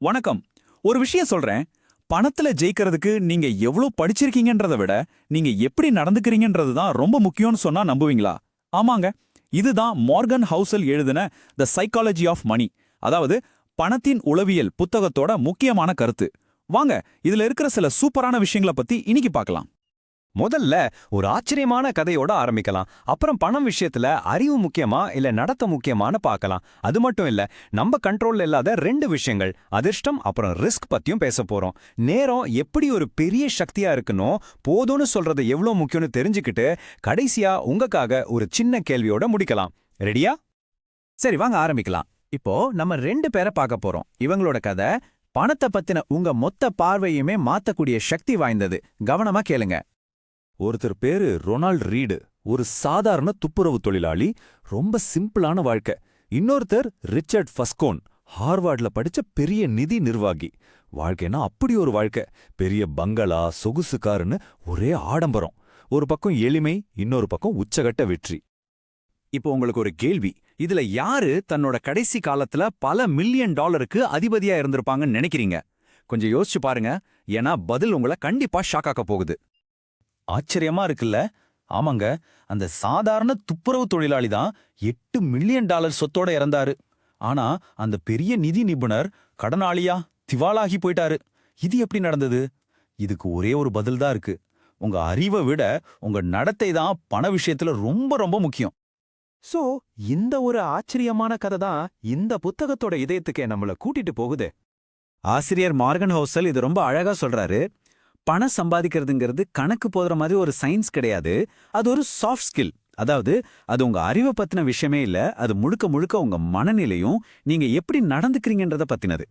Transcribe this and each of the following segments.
வணக்கம். ஒரு விஷயம் சொல்றேன். பணத்துல ஜெயிக்கிறதுக்கு நீங்க எவ்ளோ படிச்சிருக்கீங்கன்றத விட, நீங்க எப்படி நடந்துக்கிறீங்கன்றது தான் ரொம்ப முக்கியம்னு சொன்னா நம்புவீங்களா? ஆமாங்க. இதுதான் மார்கன் ஹவுசல் எழுதின தி சைக்காலஜி ஆஃப் மனி, அதாவது பணத்தின் உளவியல் புத்தகத்தோட முக்கியமான கருத்து. வாங்க, இதுல இருக்கிற சில சூப்பரான விஷயங்கள பத்தி இன்னைக்கு பார்க்கலாம். முதல்ல ஒரு ஆச்சரியமான கதையோட ஆரம்பிக்கலாம். அப்புறம் பணம் விஷயத்துல அறிவு முக்கியமா இல்ல நடத்த முக்கியமான்னு பார்க்கலாம். அது மட்டும் இல்ல, நம்ம கண்ட்ரோல்ல இல்லாத ரெண்டு விஷயங்கள், அதிர்ஷ்டம் அப்புறம் ரிஸ்க் பத்தியும் பேச போறோம். நேரம் எப்படி ஒரு பெரிய சக்தியா இருக்கணும், போதும்னு சொல்றது எவ்வளவு முக்கியம்னு தெரிஞ்சுக்கிட்டு கடைசியா உங்களுக்காக ஒரு சின்ன கேள்வியோட முடிக்கலாம். ரெடியா? சரி, வாங்க ஆரம்பிக்கலாம். இப்போ நம்ம ரெண்டு பேரை பார்க்க போறோம். இவங்களோட கதை பணத்தை பத்தின உங்க மொத்த பார்வையுமே மாத்தக்கூடிய சக்தி வாய்ந்தது. கவனமா கேளுங்க. ஒருத்தர் பேரு ரொனால்ட் ரீடு. ஒரு சாதாரண துப்புரவு தொழிலாளி, ரொம்ப சிம்பிளான வாழ்க்கை. இன்னொருத்தர் ரிச்சர்ட் ஃபஸ்கோன், ஹார்வார்ட்ல படிச்ச பெரிய நிதி நிர்வாகி. வாழ்க்கைனா அப்படி ஒரு வாழ்க்கை. பெரிய பங்களா, சொகுசு காருன்னு ஒரே ஆடம்பரம். ஒரு பக்கம் எளிமை, இன்னொரு பக்கம் உச்சகட்ட வெற்றி. இப்போ உங்களுக்கு ஒரு கேள்வி. இதுல யாரு தன்னோட கடைசி காலத்துல பல மில்லியன் டாலருக்கு அதிபதியா இருந்திருப்பாங்கன்னு நினைக்கிறீங்க? கொஞ்சம் யோசிச்சு பாருங்க. ஏன்னா பதில் உங்களை கண்டிப்பா ஷாக் ஆக்க போகுது. ஆச்சரியமா இருக்குல்ல? ஆமாங்க, அந்த சாதாரண துப்புரவு தொழிலாளி தான் $8 மில்லியன் சொத்தோட இறந்தாரு. ஆனா அந்த பெரிய நிதி நிபுணர் கடனாளியா திவாலாகி போயிட்டாரு. இது எப்படி நடந்தது? இதுக்கு ஒரே ஒரு பதில் தான் இருக்கு. உங்க அறிவை விட உங்க நடத்தை தான் பண விஷயத்துல ரொம்ப ரொம்ப முக்கியம். சோ, இந்த ஒரு ஆச்சரியமான கதை தான் இந்த புத்தகத்தோட இதயத்துக்கே நம்மள கூட்டிட்டு போகுது. ஆசிரியர் மார்கன் ஹவுசல் இது ரொம்ப அழகா சொல்றாரு. பணம் சம்பாதிக்கிறதுங்கிறது கணக்கு போடுற மாதிரி ஒரு சயின்ஸ் கிடையாது. அது ஒரு சாஃப்ட் ஸ்கில். அதாவது அது உங்க அறிவை பத்தின விஷயமே இல்ல. அது முழுக்க முழுக்க உங்க மனநிலையும் நீங்க எப்படி நடந்துக்கிறீங்கன்றத பத்தினது.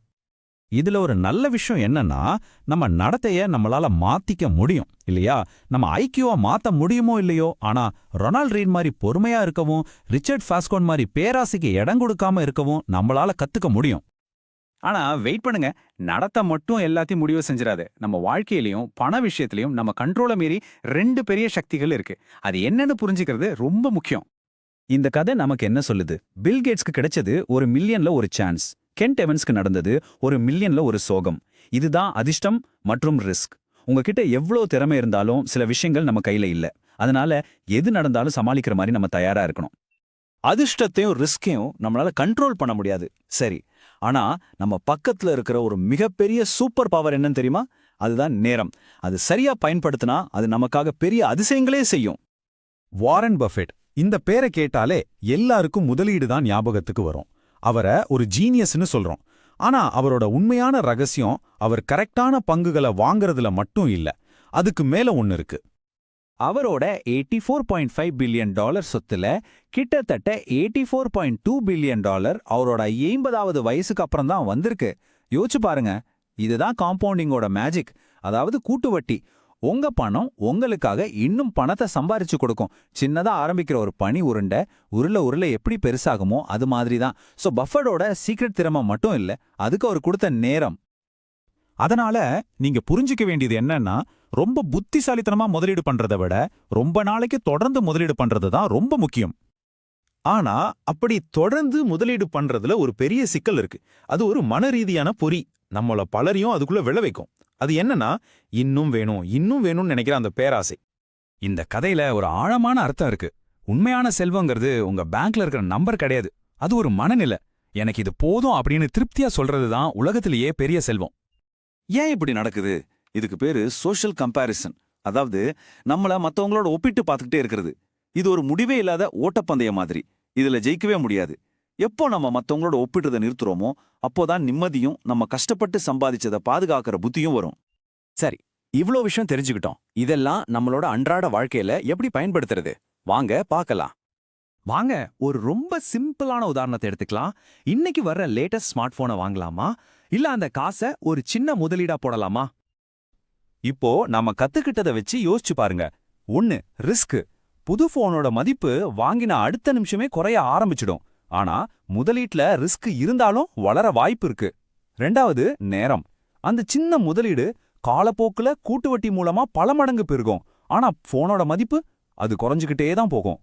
இதுல ஒரு நல்ல விஷயம் என்னன்னா, நம்ம நடத்தைய நம்மளால மாத்திக்க முடியும் இல்லையா? நம்ம ஐக்கியூவா மாத்த முடியுமோ இல்லையோ, ஆனா ரொனால்ட் ரீட் மாதிரி பொறுமையா இருக்கவும், ரிச்சர்ட் ஃபாஸ்கோன் மாதிரி பேராசைக்கு இடம் கொடுக்காம இருக்கவும் நம்மளால கத்துக்க முடியும். ஆனா வெயிட் பண்ணுங்க. நடத்த மட்டும் எல்லாத்தையும் முடிவு செஞ்சிடாது. நம்ம வாழ்க்கையிலயும் பண விஷயத்திலயும் நம்ம கண்ட்ரோலை மீறி ரெண்டு பெரிய சக்திகள் இருக்கு. அது என்னன்னு புரிஞ்சுக்கிறது ரொம்ப முக்கியம். இந்த கதை நமக்கு என்ன சொல்லுது? பில் கேட்ஸ்க்கு கிடைச்சது ஒரு மில்லியன்ல ஒரு சான்ஸ். கென்ட் எவன்ஸ்க்கு நடந்தது ஒரு மில்லியன்ல ஒரு சோகம். இதுதான் அதிர்ஷ்டம் மற்றும் ரிஸ்க். உங்ககிட்ட எவ்வளோ திறமை இருந்தாலும் சில விஷயங்கள் நம்ம கையில இல்ல. அதனால எது நடந்தாலும் சமாளிக்கிற மாதிரி நம்ம தயாரா இருக்கணும். அதிர்ஷ்டத்தையும் ரிஸ்கையும் நம்மளால கண்ட்ரோல் பண்ண முடியாது, சரி. ஆனா நம்ம பக்கத்துல இருக்கிற ஒரு மிகப்பெரிய சூப்பர் பவர் என்னன்னு தெரியுமா? அதுதான் நேரம். அது சரியா பயன்படுத்தினா அது நமக்காக பெரிய அதிசயங்களே செய்யும். வாரன் பஃபெட், இந்த பேரை கேட்டாலே எல்லாருக்கும் முதலீடு தான் ஞாபகத்துக்கு வரும். அவரை ஒரு ஜீனியஸ்னு சொல்றோம். ஆனா அவரோட உண்மையான ரகசியம் அவர் கரெக்டான பங்குகளை வாங்கறதுல மட்டும் இல்ல. அதுக்கு மேல ஒன்னு இருக்கு. அவரோட $84.5 பில்லியன் சொத்துல கிட்டத்தட்ட $84.2 பில்லியன் அவரோட 80வது வயசுக்கு அப்புறம் தான் வந்திருக்கு. யோசிச்சு பாருங்க. இதுதான் காம்பவுண்டிங்கோட மேஜிக். அதாவது கூட்டு வட்டி. உங்க பணம் உங்களுக்காக இன்னும் பணத்தை சம்பாரிச்சு கொடுக்கும். சின்னதா ஆரம்பிக்கிற ஒரு பனி உருண்டை உருளை எப்படி பெருசாகுமோ அது மாதிரி தான். சோ பஃபட்டோட சீக்ரெட் திறமை மட்டும் இல்ல, அதுக்கு அவர் கொடுத்த நேரம். அதனால நீங்க புரிஞ்சுக்க வேண்டியது என்னன்னா, ரொம்ப புத்திசாலித்தனமா முதலீடு பண்றதை விட ரொம்ப நாளைக்கு தொடர்ந்து முதலீடு பண்றது தான் ரொம்ப முக்கியம். ஆனா அப்படி தொடர்ந்து முதலீடு பண்றதுல ஒரு பெரிய சிக்கல் இருக்கு. அது ஒரு மனரீதியான பொறி. நம்மள பலரையும் அதுக்குள்ள விழ வைக்கும். அது என்னன்னா, இன்னும் வேணும் இன்னும் வேணும்னு நினைக்கிற அந்த பேராசை. இந்த கதையில ஒரு ஆழமான அர்த்தம் இருக்கு. உண்மையான செல்வங்கிறது உங்க பேங்க்ல இருக்கிற நம்பர் கிடையாது. அது ஒரு மனநிலை. எனக்கு இது போதும் அப்படின்னு திருப்தியா சொல்றது தான் உலகத்திலேயே பெரிய செல்வம். ஏன் இப்படி நடக்குது? இதுக்கு பேரு சோஷியல் கம்பேரிசன். அதாவது நம்மள மத்தவங்களோட ஒப்பிட்டு பார்த்துக்கிட்டே இருக்கிறது. இது ஒரு முடிவே இல்லாத ஓட்டப்பந்தய மாதிரி. இதுல ஜெயிக்கவே முடியாது. எப்போ நம்ம மத்தவங்களோட ஒப்பிடுறதை நிறுத்துறோமோ அப்போதான் நிம்மதியும் நம்ம கஷ்டப்பட்டு சம்பாதிச்சதை பாதுகாக்கிற புத்தியும் வரும். சரி, இவ்ளோ விஷயம் தெரிஞ்சுக்கிட்டோம். இதெல்லாம் நம்மளோட அன்றாட வாழ்க்கையில எப்படி பயன்படுத்துறது? வாங்க பார்க்கலாம். வாங்க ஒரு ரொம்ப சிம்பிளான உதாரணத்தை எடுத்துக்கலாம். இன்னைக்கு வர்ற லேட்டஸ்ட் ஸ்மார்ட் போனை வாங்கலாமா, இல்ல அந்த காசை ஒரு சின்ன முதலீடா போடலாமா? இப்போ நாம கத்துக்கிட்டதை வச்சு யோசிச்சு பாருங்க. 1. ரிஸ்க். புது போனோட மதிப்பு வாங்கின அடுத்த நிமிஷமே குறைய ஆரம்பிச்சிடும். ஆனா முதலீட்ல ரிஸ்க் இருந்தாலும் வளர வாய்ப்பு இருக்கு. 2. நேரம். அந்த சின்ன முதலீடு காலப்போக்குல கூட்டுவட்டி மூலமா பல மடங்கு பெருகும். ஆனா போனோட மதிப்பு அது குறைஞ்சுக்கிட்டே தான் போகும்.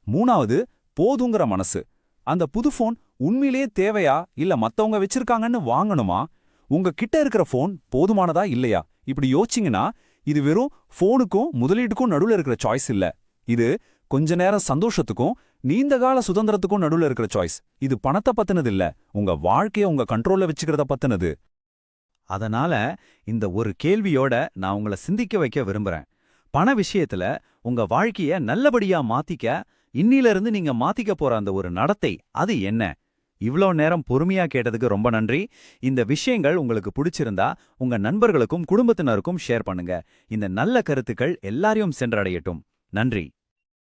3. போதுங்கிற மனசு. அந்த புது போன் உண்மையிலேயே தேவையா இல்ல மத்தவங்க வச்சிருக்காங்கன்னு வாங்கணுமா? உங்க கிட்ட இருக்கிற ஃபோன் போதுமானதா இல்லையா இப்படி யோசிச்சீங்கன்னா இது வெறும் ஃபோனுக்கும் முதலீட்டுக்கும் நடுவுல இருக்கிற சாய்ஸ் இல்ல. இது கொஞ்ச நேரம் சந்தோஷத்துக்கும் நீண்டகால சுதந்திரத்துக்கும் நடுவுல இருக்கிற சாய்ஸ். இது பணத்தை பத்தினது இல்ல, உங்க வாழ்க்கைய உங்க கண்ட்ரோல்ல வச்சுக்கிறத பத்தினது. அதனால இந்த ஒரு கேள்வியோட நான் உங்களை சிந்திக்க வைக்க விரும்புறேன். பண விஷயத்துல உங்க வாழ்க்கைய நல்லபடியா மாத்திக்க இன்னிலிருந்து நீங்க மாத்திக்க போற அந்த ஒரு நடத்தை அது என்ன? இவ்ளோ நேரம் பொறுமையா கேட்டதுக்கு ரொம்ப நன்றி. இந்த விஷயங்கள் உங்களுக்கு பிடிச்சிருந்தா உங்க நண்பர்களுக்கும் குடும்பத்தினருக்கும் ஷேர் பண்ணுங்க. இந்த நல்ல கருத்துக்கள் எல்லாரையும் சென்றடையட்டும். நன்றி.